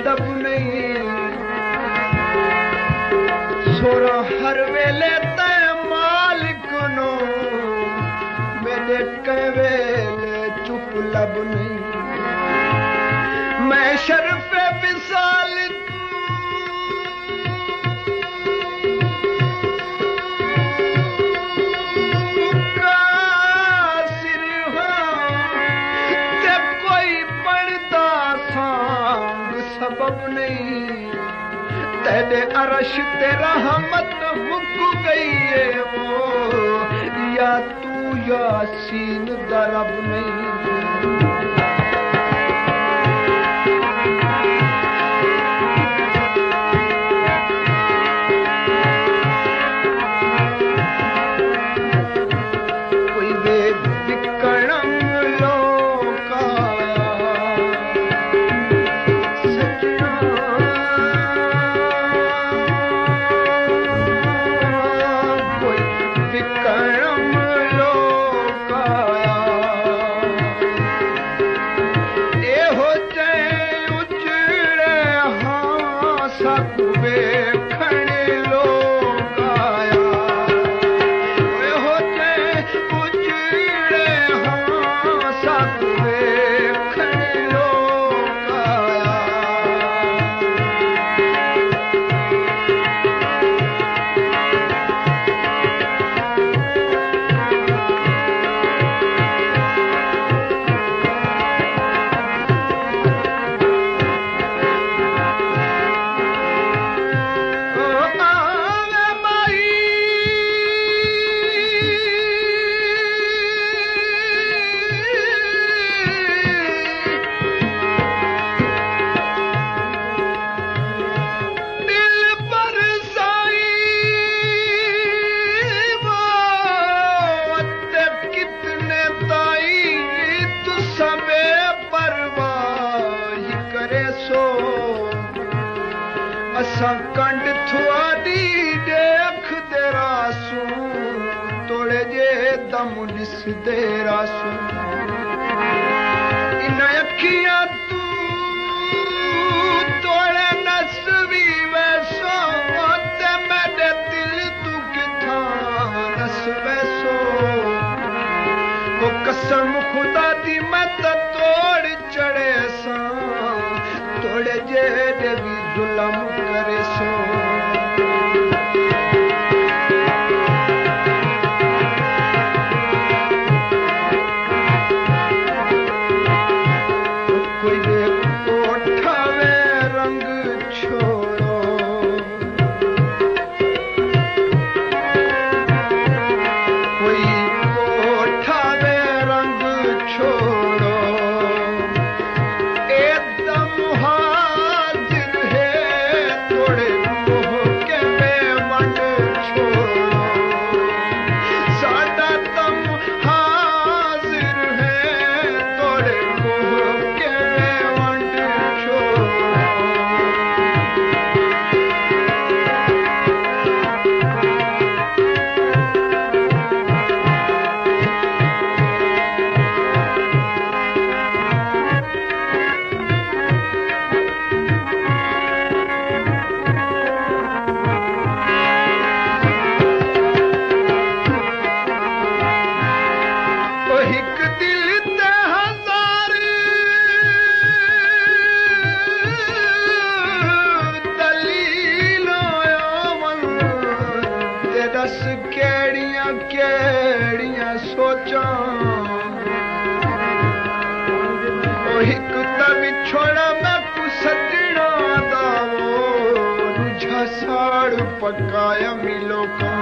अदब नहीं छोरा हर वेले ते मालिक नो मेरे कई वेले चुप लब नहीं मैं शर्फ विसाल सबब नहीं तेरे अरश ते रहमत मुक गई है वो या तू यासीन दरब नहीं असा कंड थुआडी देख दे रासू तोड़े जे दम दिस दे रासू इन अखियां तू तोड़े नसवी वैसो ते मेरे दिल तू किथा नस वैसो वो कसम खुदा दी मैं तो तोड़ चढ़े सा तोड़े जे देवी जुलम करे सो कोई दे उठावे रंग छोड़ो कोई उठावे रंग छोड़ो एकदम हाजिर है तोड़े मोह के बेवंड छोड़ो साडा दम हाजिर है तोड़े मोह के बेवंड छोड़ो ओ हिक दिल ते हजार दलीलों आवन ते दस केड़ियां केड़ियां सोचां ओ हिक तवी छोड़ा मैं कु सजना दावो रुझा साड़ पकाया मिलो का